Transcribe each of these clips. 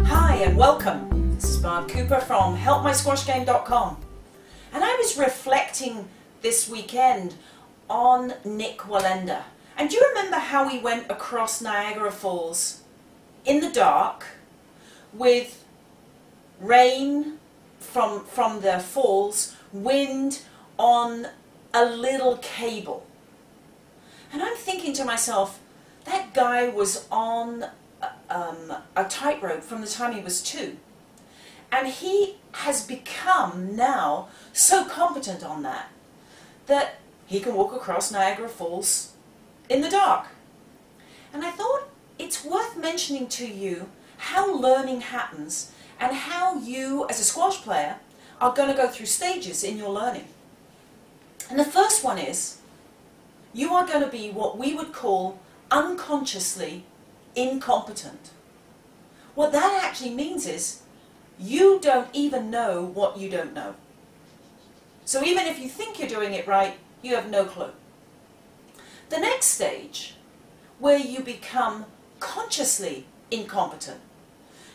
Hi and welcome. This is Barb from helpmysquashgame.com, and I was reflecting this weekend on Nick Wallenda. And do you remember how we went across Niagara Falls in the dark with rain from the falls, wind on a little cable? And I'm thinking to myself, that guy was on a tightrope from the time he was 2. And he has become now so competent on that he can walk across Niagara Falls in the dark. And I thought it's worth mentioning to you how learning happens and how you, as a squash player, are going to go through stages in your learning. And the first one is, you are going to be what we would call unconsciously incompetent. What that actually means is, you don't even know what you don't know. So even if you think you're doing it right, you have no clue. The next stage, where you become consciously incompetent,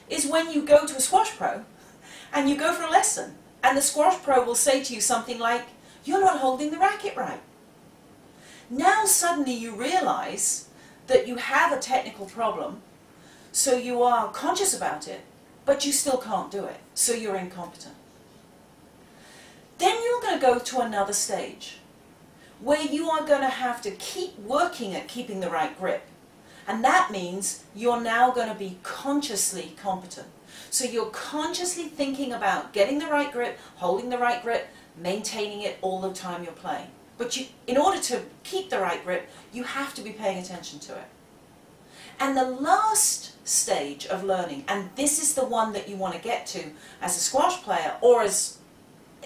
is when you go to a squash pro and you go for a lesson and the squash pro will say to you something like, "You're not holding the racket right." Now suddenly you realize that you have a technical problem, so you are conscious about it, but you still can't do it, so you're incompetent. Then you're going to go to another stage, where you are going to have to keep working at keeping the right grip. And that means you're now going to be consciously competent. So you're consciously thinking about getting the right grip, holding the right grip, maintaining it all the time you're playing. But in order to keep the right grip, you have to be paying attention to it. And the last stage of learning, and this is the one that you want to get to as a squash player or as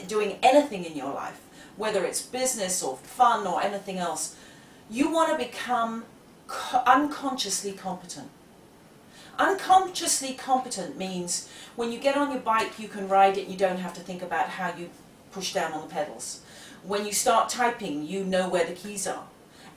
doing anything in your life, whether it's business or fun or anything else, you want to become unconsciously competent. Unconsciously competent means when you get on your bike, you can ride it, you don't have to think about how you push down on the pedals. When you start typing, you know where the keys are.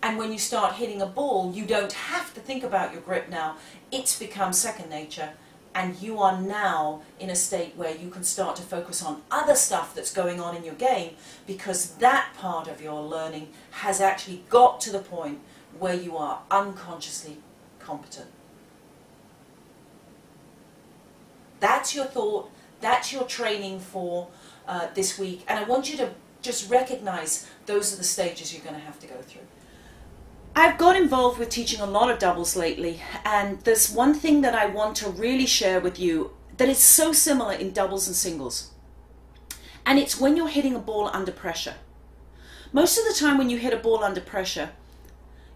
And when you start hitting a ball, you don't have to think about your grip now. It's become second nature, and you are now in a state where you can start to focus on other stuff that's going on in your game, because that part of your learning has actually got to the point where you are unconsciously competent. That's your thought, that's your training for this week, and I want you to just recognize those are the stages you're going to have to go through. I've got involved with teaching a lot of doubles lately, and there's one thing that I want to really share with you that is so similar in doubles and singles, and it's when you're hitting a ball under pressure. Most of the time when you hit a ball under pressure,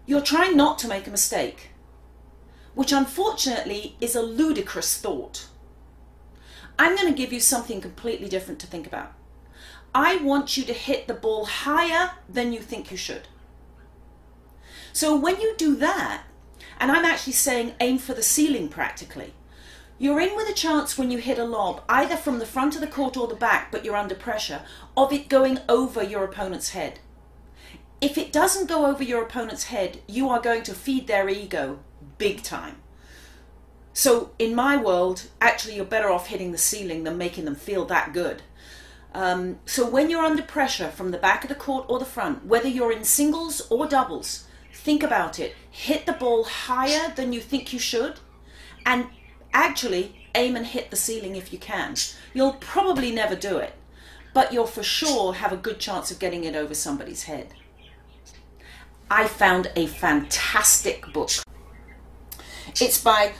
you're trying not to make a mistake, which unfortunately is a ludicrous thought. I'm going to give you something completely different to think about. I want you to hit the ball higher than you think you should. So when you do that, and I'm actually saying aim for the ceiling practically, you're in with a chance when you hit a lob, either from the front of the court or the back, but you're under pressure, of it going over your opponent's head. If it doesn't go over your opponent's head, you are going to feed their ego big time. So in my world, actually you're better off hitting the ceiling than making them feel that good. So when you're under pressure from the back of the court or the front, whether you're in singles or doubles, think about it. Hit the ball higher than you think you should, and actually aim and hit the ceiling if you can. You'll probably never do it, but you'll for sure have a good chance of getting it over somebody's head. I found a fantastic book. It's by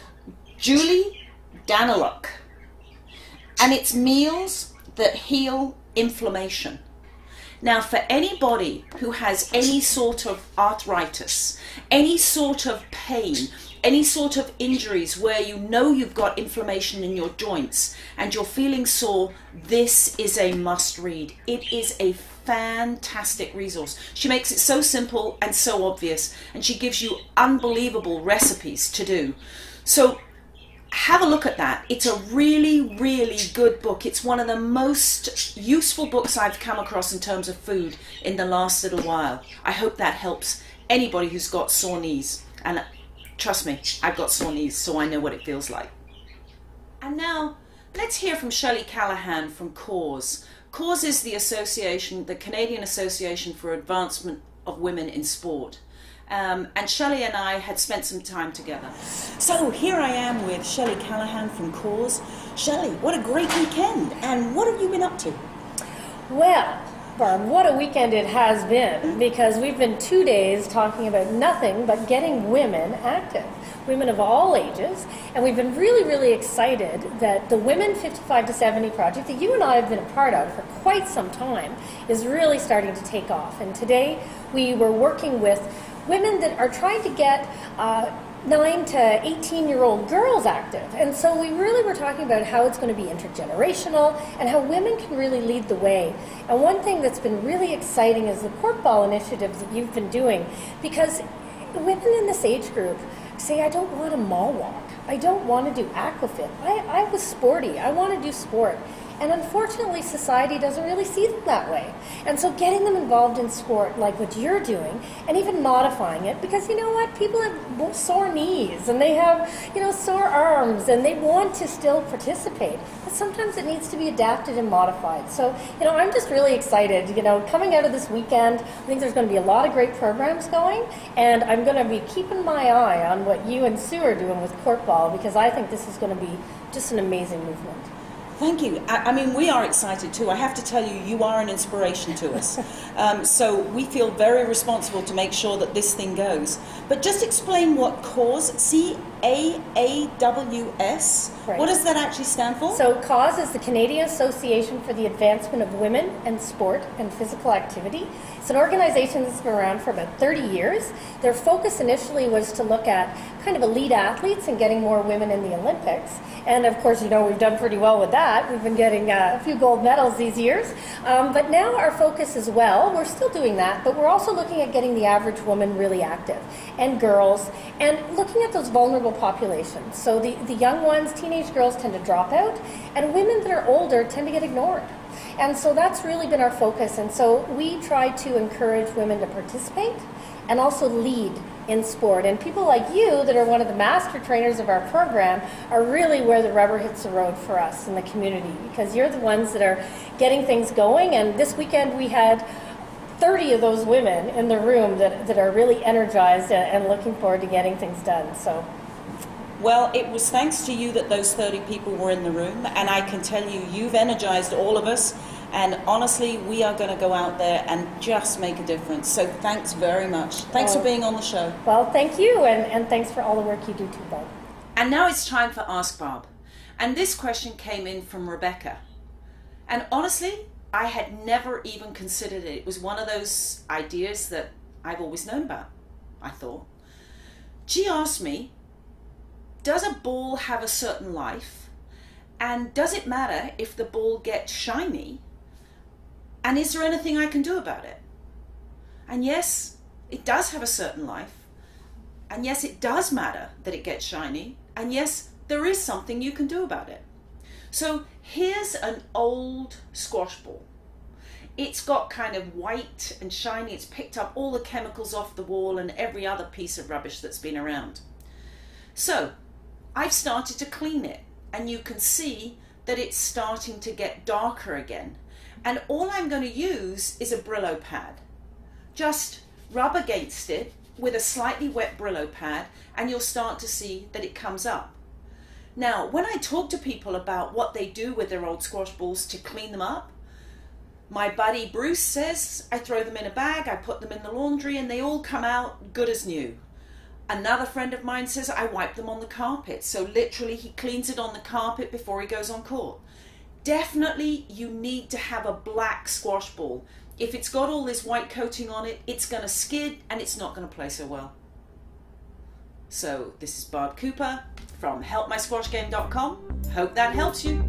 Julie Daniluk, and it's Meals That Heal Inflammation. Now, for anybody who has any sort of arthritis, any sort of pain, any sort of injuries where you know you've got inflammation in your joints and you're feeling sore, this is a must read. It is a fantastic resource. She makes it so simple and so obvious, and she gives you unbelievable recipes to do. So have a look at that. It's a really, really good book. It's one of the most useful books I've come across in terms of food in the last little while. I hope that helps anybody who's got sore knees. And trust me, I've got sore knees, so I know what it feels like. And now, let's hear from Shelley Callaghan from CAAWS. CAAWS is the association, the Canadian Association for Advancement of Women in Sport. And Shelley and I had spent some time together. So here I am with Shelley Callaghan from CAAWS. Shelley, what a great weekend, and what have you been up to? Well, Barb, what a weekend it has been, because we've been 2 days talking about nothing but getting women active, women of all ages, and we've been really, really excited that the Women 55 to 70 project that you and I have been a part of for quite some time is really starting to take off. And today we were working with women that are trying to get 9 to 18-year-old girls active. And so we really were talking about how it's going to be intergenerational and how women can really lead the way. And one thing that's been really exciting is the court ball initiatives that you've been doing, because women in this age group say, I don't want to mall walk. I don't want to do aquafit. I was sporty. I want to do sport. And unfortunately, society doesn't really see them that way. And so getting them involved in sport, like what you're doing, and even modifying it, because you know what? People have sore knees, and they have, sore arms, and they want to still participate. But sometimes it needs to be adapted and modified. So, I'm just really excited. Coming out of this weekend, I think there's going to be a lot of great programs going, and I'm going to be keeping my eye on what you and Sue are doing with court ball, because I think this is going to be just an amazing movement. Thank you. I mean, we are excited too. I have to tell you, you are an inspiration to us. So we feel very responsible to make sure that this thing goes. But just explain what CAAWS, C-A-A-W-S, right. What does that actually stand for? So CAAWS is the Canadian Association for the Advancement of Women and Sport and Physical Activity. It's an organization that's been around for about 30 years. Their focus initially was to look at kind of elite athletes and getting more women in the Olympics. And of course, we've done pretty well with that. We've been getting a few gold medals these years. But now our focus as well, we're still doing that, but we're also looking at getting the average woman really active, and girls, and looking at those vulnerable populations. So the young ones, teenage girls, tend to drop out, and women that are older tend to get ignored. And so that's really been our focus. And so we try to encourage women to participate and also lead in sport. And people like you that are one of the master trainers of our program are really where the rubber hits the road for us in the community, because you're the ones that are getting things going. And this weekend we had 30 of those women in the room that are really energized and looking forward to getting things done. So. Well, it was thanks to you that those 30 people were in the room, and I can tell you, you've energized all of us, and honestly, we are going to go out there and just make a difference. So thanks very much. Thanks for being on the show. Well, thank you, and thanks for all the work you do too, Barb. And now it's time for Ask Barb. And this question came in from Rebecca. And honestly, I had never even considered it. It was one of those ideas that I've always known about, I thought. She asked me, does a ball have a certain life? And does it matter if the ball gets shiny? And is there anything I can do about it? And yes, it does have a certain life. And yes, it does matter that it gets shiny. And yes, there is something you can do about it. So here's an old squash ball. It's got kind of white and shiny. It's picked up all the chemicals off the wall and every other piece of rubbish that's been around. So I've started to clean it, and you can see that it's starting to get darker again. And all I'm going to use is a Brillo pad. Just rub against it with a slightly wet Brillo pad, and you'll start to see that it comes up. Now, when I talk to people about what they do with their old squash balls to clean them up, my buddy Bruce says I throw them in a bag, I put them in the laundry, and they all come out good as new. Another friend of mine says I wipe them on the carpet. So literally he cleans it on the carpet before he goes on court. Definitely you need to have a black squash ball. If it's got all this white coating on it, it's going to skid and it's not going to play so well. So this is Barb Cooper from helpmysquashgame.com. Hope that helps you.